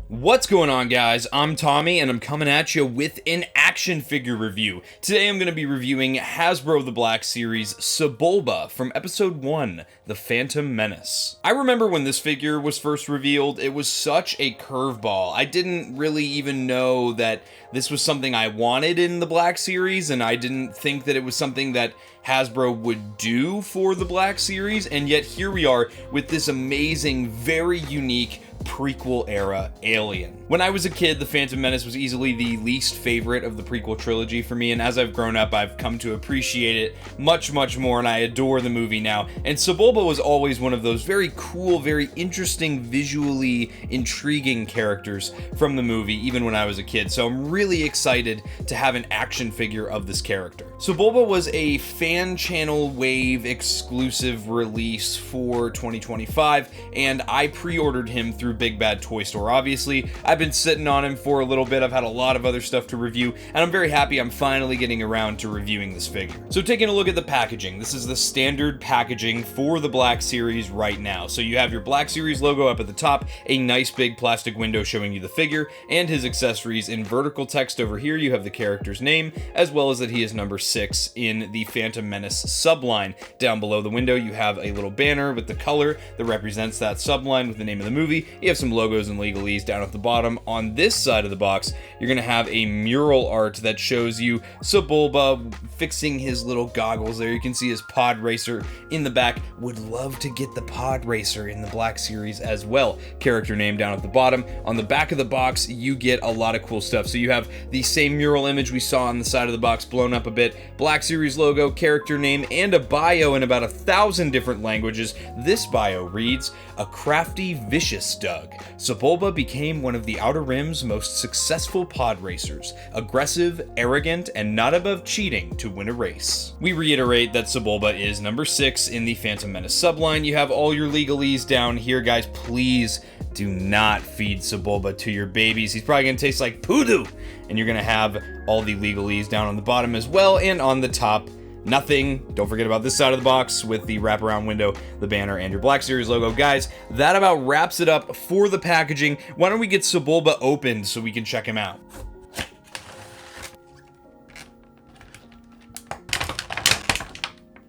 What's going on, guys? I'm Tommy, and I'm coming at you with an action figure review. Today I'm going to be reviewing Hasbro The Black Series Sebulba from Episode 1, The Phantom Menace. I remember when this figure was first revealed, it was such a curveball. I didn't really even know that this was something I wanted in the Black Series, and I didn't think that it was something that Hasbro would do for the Black Series, and yet here we are with this amazing, very unique prequel era alien. When I was a kid, The Phantom Menace was easily the least favorite of the prequel trilogy for me, and as I've grown up, I've come to appreciate it much more, and I adore the movie now. And Sebulba was always one of those very cool, very interesting, visually intriguing characters from the movie, even when I was a kid. So I'm really excited to have an action figure of this character. Sebulba was a fan channel wave exclusive release for 2025, and I pre-ordered him through Big Bad Toy Store. Obviously, I've been sitting on him for a little bit. I've had a lot of other stuff to review, and I'm very happy I'm finally getting around to reviewing this figure. So taking a look at the packaging, this is the standard packaging for the Black Series right now. So you have your Black Series logo up at the top, a nice big plastic window showing you the figure and his accessories. In vertical text over here, you have the character's name, as well as that he is number 6 in the Phantom Menace subline. Down below the window, you have a little banner with the color that represents that subline with the name of the movie. You have some logos and legalese down at the bottom. On this side of the box, you're going to have a mural art that shows you Sebulba fixing his little goggles there. You can see his pod racer in the back. Would love to get the pod racer in the Black Series as well. Character name down at the bottom. On the back of the box, you get a lot of cool stuff. So you have the same mural image we saw on the side of the box blown up a bit, Black Series logo, character name, and a bio in about 1,000 different languages. This bio reads, "A crafty, vicious Doug. Sebulba became one of the Outer Rim's most successful pod racers, aggressive, arrogant, and not above cheating to win a race." We reiterate that Sebulba is number 6 in the Phantom Menace subline. You have all your legalese down here, guys. Please do not feed Sebulba to your babies. He's probably going to taste like poodoo. And you're going to have all the legalese down on the bottom as well, and on the top, nothing. Don't forget about this side of the box with the wraparound window, the banner, and your Black Series logo. Guys, that about wraps it up for the packaging. Why don't we get Sebulba opened so we can check him out?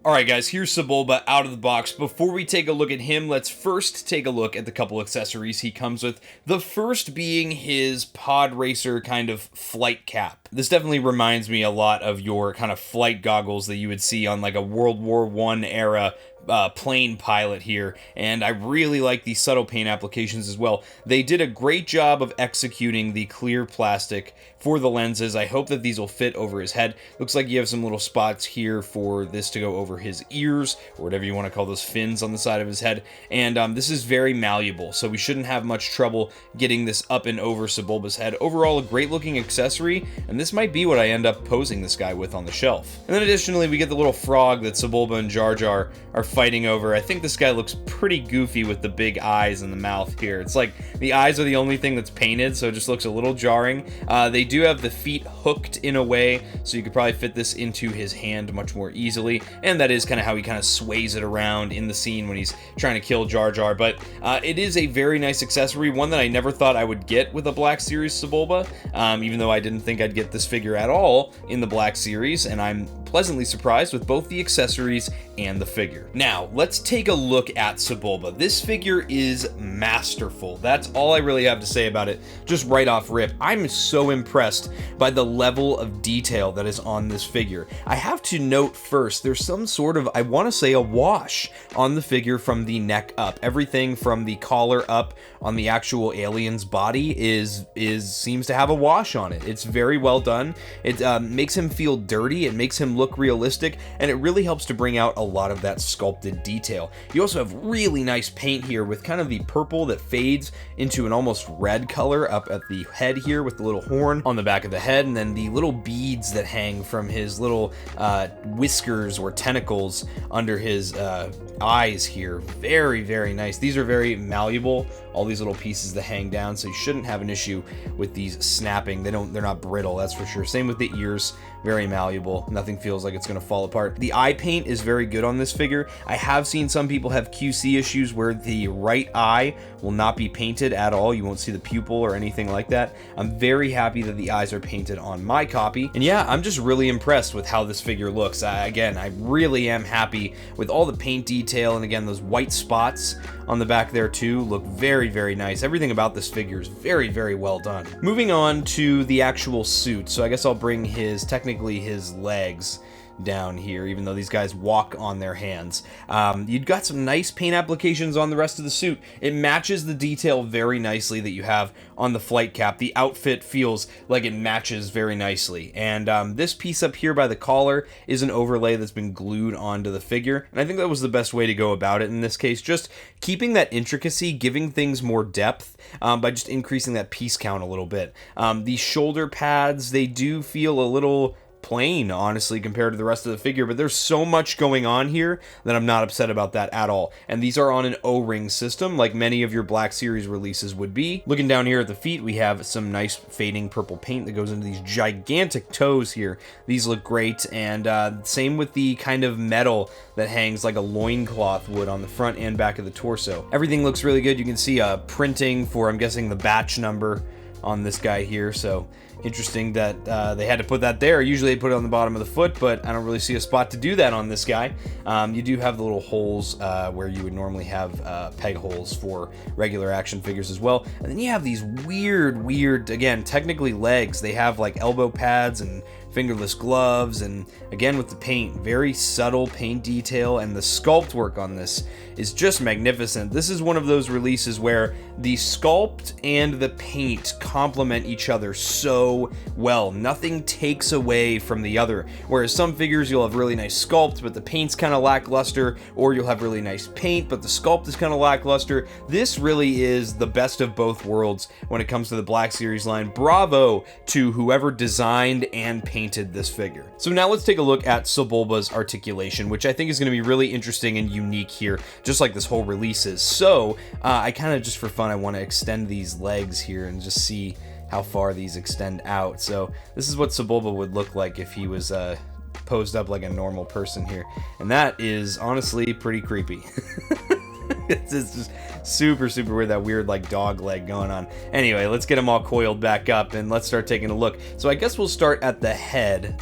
Alright guys, here's Sebulba out of the box. Before we take a look at him, let's first take a look at the couple accessories he comes with. The first being his pod racer kind of flight cap. This definitely reminds me a lot of your kind of flight goggles that you would see on like a World War I era plane pilot here, and I really like these subtle paint applications as well. They did a great job of executing the clear plastic for the lenses. I hope that these will fit over his head. Looks like you have some little spots here for this to go over his ears, or whatever you want to call those fins on the side of his head, and this is very malleable, so we shouldn't have much trouble getting this up and over Sebulba's head. Overall, a great looking accessory, and this might be what I end up posing this guy with on the shelf. And then additionally, we get the little frog that Sebulba and Jar Jar are fighting over. I think this guy looks pretty goofy with the big eyes and the mouth here. It's like the eyes are the only thing that's painted, so it just looks a little jarring. They do have the feet hooked in a way, so you could probably fit this into his hand much more easily, and that is kind of how he kind of sways it around in the scene when he's trying to kill Jar Jar. But it is a very nice accessory, one that I never thought I would get with a Black Series Sebulba, even though I didn't think I'd get this figure at all in the Black Series, and I'm pleasantly surprised with both the accessories and the figure. Now, let's take a look at Sebulba. This figure is masterful. That's all I really have to say about it, just right off rip. I'm so impressed by the level of detail that is on this figure. I have to note first, there's some sort of, I want to say, a wash on the figure from the neck up. Everything from the collar up on the actual alien's body seems to have a wash on it. It's very well done. It makes him feel dirty. It makes him look realistic, and it really helps to bring out a lot of that sculpted detail. You also have really nice paint here with kind of the purple that fades into an almost red color up at the head here with the little horn on the back of the head, and then the little beads that hang from his little whiskers or tentacles under his eyes here. Very, very nice. These are very malleable, all these little pieces that hang down, so you shouldn't have an issue with these snapping. They're not brittle, that's for sure. Same with the ears, very malleable. Nothing feels like it's going to fall apart. The eye paint is very good on this figure. I have seen some people have QC issues where the right eye will not be painted at all. You won't see the pupil or anything like that. I'm very happy that the eyes are painted on my copy. And yeah, I'm just really impressed with how this figure looks. Again, I really am happy with all the paint detail, and again, those white spots on the back there too look very, very nice. Everything about this figure is very, very well done. Moving on to the actual suit. So I guess I'll bring technically his legs down here, even though these guys walk on their hands. You've got some nice paint applications on the rest of the suit. It matches the detail very nicely that you have on the flight cap. The outfit feels like it matches very nicely. And this piece up here by the collar is an overlay that's been glued onto the figure. And I think that was the best way to go about it in this case. Just keeping that intricacy, giving things more depth by just increasing that piece count a little bit. The shoulder pads, they do feel a little plain, honestly, compared to the rest of the figure, but there's so much going on here that I'm not upset about that at all. And these are on an O-ring system, like many of your Black Series releases would be. Looking down here at the feet, we have some nice fading purple paint that goes into these gigantic toes here. These look great, and same with the kind of metal that hangs like a loincloth would on the front and back of the torso. Everything looks really good. You can see printing for, I'm guessing, the batch number on this guy here, so interesting that they had to put that there. Usually they put it on the bottom of the foot, but I don't really see a spot to do that on this guy. You do have the little holes where you would normally have peg holes for regular action figures as well. And then you have these weird, again, technically legs. They have like elbow pads and fingerless gloves, and again with the paint, very subtle paint detail, and the sculpt work on this is just magnificent. This is one of those releases where the sculpt and the paint complement each other so well. Nothing takes away from the other. Whereas some figures you'll have really nice sculpt, but the paint's kind of lackluster, or you'll have really nice paint, but the sculpt is kind of lackluster. This really is the best of both worlds when it comes to the Black Series line. Bravo to whoever designed and painted this figure. So now let's take a look at Sebulba's articulation, which I think is going to be really interesting and unique here, just like this whole release is. So I kind of, just for fun, I want to extend these legs here and just see how far these extend out. So this is what Sebulba would look like if he was posed up like a normal person here, and that is honestly pretty creepy. It's just super weird, that weird like dog leg going on. Anyway, let's get him all coiled back up and let's start taking a look. So I guess we'll start at the head.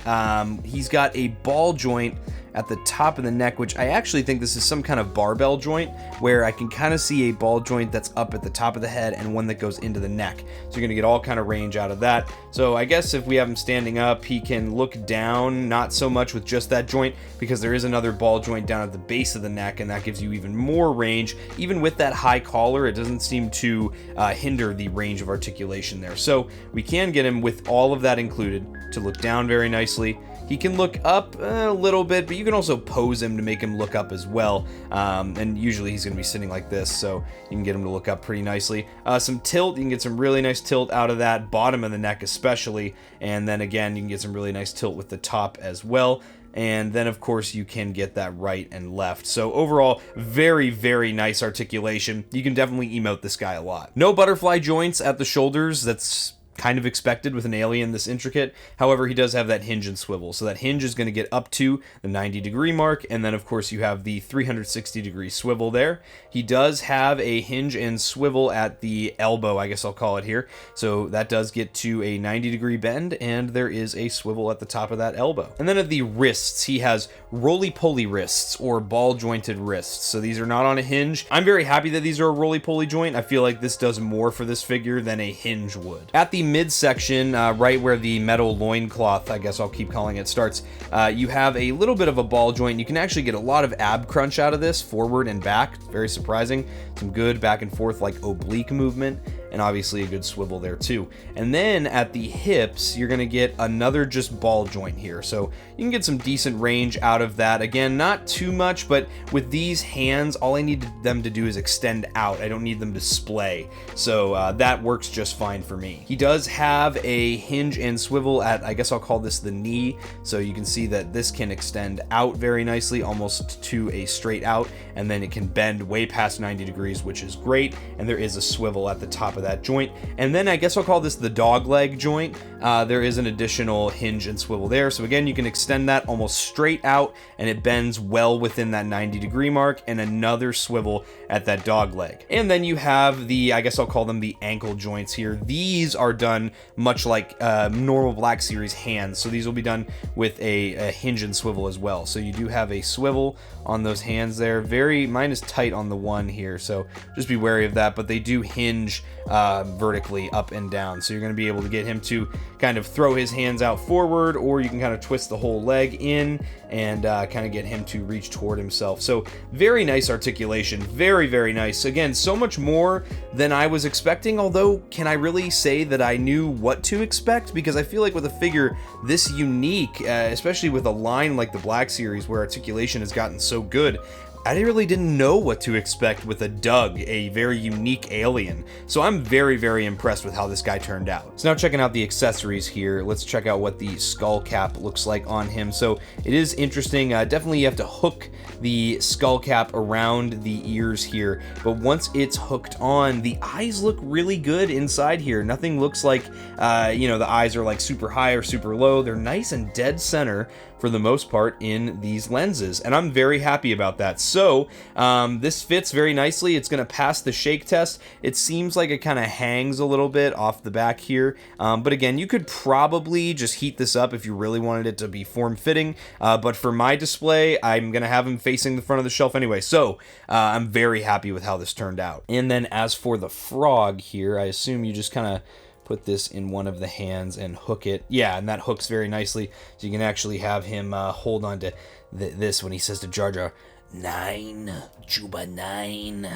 He's got a ball joint at the top of the neck, which I actually think this is some kind of barbell joint, where I can kind of see a ball joint that's up at the top of the head and one that goes into the neck. So you're gonna get all kind of range out of that. So I guess if we have him standing up, he can look down, not so much with just that joint, because there is another ball joint down at the base of the neck, and that gives you even more range. Even with that high collar, it doesn't seem to hinder the range of articulation there. So we can get him, with all of that included, to look down very nicely. He can look up a little bit, but you can also pose him to make him look up as well. And usually he's going to be sitting like this, so you can get him to look up pretty nicely. Some tilt, you can get some really nice tilt out of that, bottom of the neck especially. And then again, you can get some really nice tilt with the top as well. And then, of course, you can get that right and left. So overall, very nice articulation. You can definitely emote this guy a lot. No butterfly joints at the shoulders. That's kind of expected with an alien this intricate. However, he does have that hinge and swivel, so that hinge is going to get up to the 90-degree mark, and then of course you have the 360-degree swivel there. He does have a hinge and swivel at the elbow, I guess I'll call it here, so that does get to a 90-degree bend, and there is a swivel at the top of that elbow. And then at the wrists, he has roly-poly wrists, or ball-jointed wrists, so these are not on a hinge. I'm very happy that these are a roly-poly joint. I feel like this does more for this figure than a hinge would. At the midsection, right where the metal loincloth, I guess I'll keep calling it, starts, you have a little bit of a ball joint. You can actually get a lot of ab crunch out of this, forward and back. Very surprising. Some good back and forth like oblique movement. and obviously a good swivel there too. And then at the hips, you're going to get another just ball joint here, so you can get some decent range out of that. Again, not too much, but with these hands, all I need them to do is extend out. I don't need them to splay, so that works just fine for me. He does have a hinge and swivel at, I guess I'll call this the knee, so you can see that this can extend out very nicely, almost to a straight out, and then it can bend way past 90 degrees, which is great. And there is a swivel at the top of that joint. And then I guess I'll call this the dog leg joint. There is an additional hinge and swivel there, so again, you can extend that almost straight out, and it bends well within that 90-degree mark, and another swivel at that dog leg. And then you have the, I guess I'll call them the ankle joints here. These are done much like normal Black Series hands, so these will be done with a hinge and swivel as well. So you do have a swivel on those hands there. Mine is tight on the one here, so just be wary of that, but they do hinge vertically up and down, so you're going to be able to get him to kind of throw his hands out forward, or you can kind of twist the whole leg in and kind of get him to reach toward himself. So very nice articulation, very, very nice. Again, so much more than I was expecting, although can I really say that I knew what to expect? Because I feel like with a figure this unique, especially with a line like the Black Series where articulation has gotten so good, I really didn't know what to expect with a Doug, a very unique alien. So I'm very, very impressed with how this guy turned out. So now checking out the accessories here, let's check out what the skull cap looks like on him. So it is interesting. Definitely you have to hook the skull cap around the ears here, but once it's hooked on, the eyes look really good inside here. Nothing looks like, the eyes are like super high or super low. They're nice and dead center for the most part in these lenses, and I'm very happy about that. So this fits very nicely. It's going to pass the shake test. It seems like it kind of hangs a little bit off the back here, but again, you could probably just heat this up if you really wanted it to be form-fitting, but for my display, I'm going to have him facing the front of the shelf anyway, so I'm very happy with how this turned out. And then as for the frog here, I assume you just kind of put this in one of the hands and hook it. Yeah, and that hooks very nicely, so you can actually have him hold on to this when he says to Jar Jar, 9, Juba 9.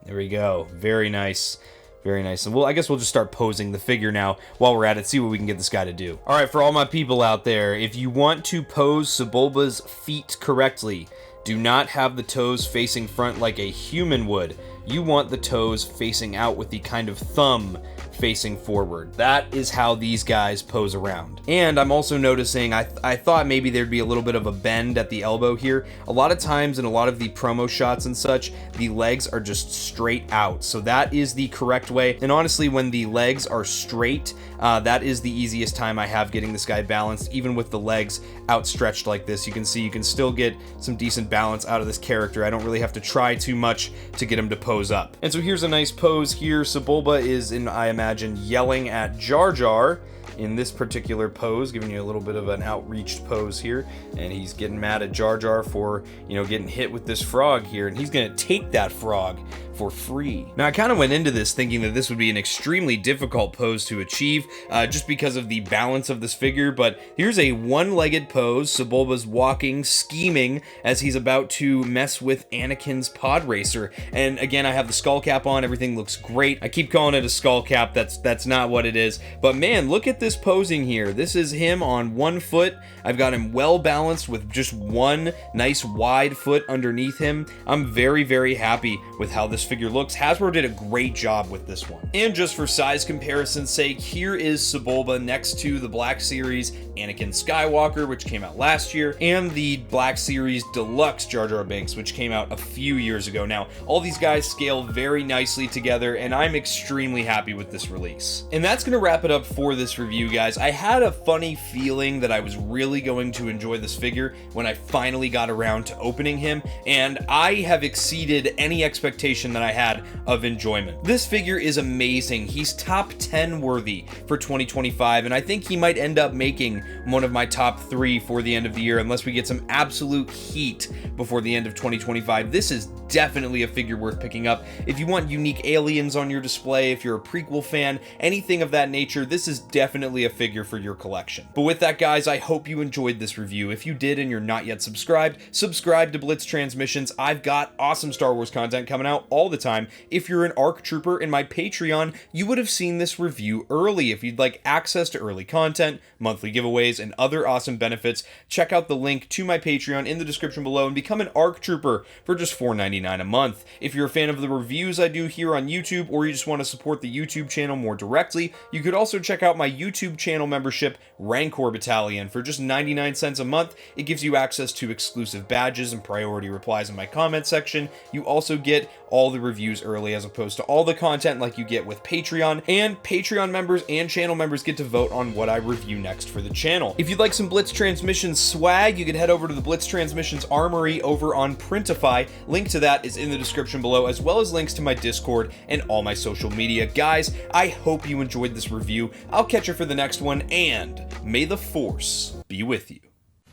There we go. Very nice. Very nice. And I guess we'll just start posing the figure now while we're at it, see what we can get this guy to do. All right, for all my people out there, if you want to pose Sebulba's feet correctly, do not have the toes facing front like a human would. You want the toes facing out with the kind of thumb facing forward. That is how these guys pose around. And I'm also noticing, I thought maybe there'd be a little bit of a bend at the elbow here. A lot of times in a lot of the promo shots and such, the legs are just straight out. So that is the correct way. And honestly, when the legs are straight, that is the easiest time I have getting this guy balanced. Even with the legs outstretched like this, you can see you can still get some decent balance out of this character. I don't really have to try too much to get him to pose up. And so here's a nice pose here. Sebulba is, I imagine, yelling at Jar Jar in this particular pose, giving you a little bit of an outreached pose here, and he's getting mad at Jar Jar for, getting hit with this frog here, and he's gonna take that frog for free. Now, I kind of went into this thinking that this would be an extremely difficult pose to achieve, just because of the balance of this figure, but here's a one-legged pose. Sebulba's walking, scheming, as he's about to mess with Anakin's pod racer, and again, I have the skull cap on, everything looks great. I keep calling it a skull cap, that's not what it is, but man, look at this posing here. This is him on one foot. I've got him well balanced with just one nice wide foot underneath him. I'm very, very happy with how this figure looks. Hasbro did a great job with this one. And just for size comparison's sake, here is Sebulba next to the Black Series Anakin Skywalker, which came out last year, and the Black Series Deluxe Jar Jar Binks, which came out a few years ago. Now, all these guys scale very nicely together, and I'm extremely happy with this release. And that's gonna wrap it up for this review, guys. I had a funny feeling that I was really going to enjoy this figure when I finally got around to opening him, and I have exceeded any expectation that I had of enjoyment. This figure is amazing. He's top 10 worthy for 2025, and I think he might end up making one of my top 3 for the end of the year, unless we get some absolute heat before the end of 2025. This is definitely a figure worth picking up. If you want unique aliens on your display, if you're a prequel fan, anything of that nature, this is definitely a figure for your collection. But with that, guys, I hope you enjoyed this review. If you did and you're not yet subscribed, subscribe to Blitz Transmissions. I've got awesome Star Wars content coming out all the time. If you're an ARC Trooper in my Patreon, you would have seen this review early. If you'd like access to early content, monthly giveaways, and other awesome benefits, check out the link to my Patreon in the description below and become an ARC Trooper for just $4.99 a month. If you're a fan of the reviews I do here on YouTube, or you just want to support the YouTube channel more directly, you could also check out my YouTube channel membership, Rancor Battalion, for just 99 cents a month. It gives you access to exclusive badges and priority replies in my comment section. You also get all the reviews early as opposed to all the content like you get with Patreon, and Patreon members and channel members get to vote on what I review next for the channel. If you'd like some Blitz Transmissions swag, you can head over to the Blitz Transmissions Armory over on Printify. Link to that is in the description below, as well as links to my Discord and all my social media. Guys, I hope you enjoyed this review. I'll catch you for the next one, and may the Force be with you.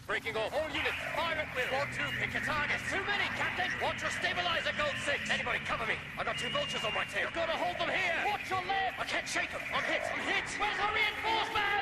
Breaking off all units, fire at will. 1-2, pick your target. Too many, Captain. Watch your stabilizer, Gold 6. Anybody cover me. I got 2 vultures on my tail. You've got to hold them here. Watch your left. I can't shake them. I'm hit. I'm hit. Where's the reinforcement?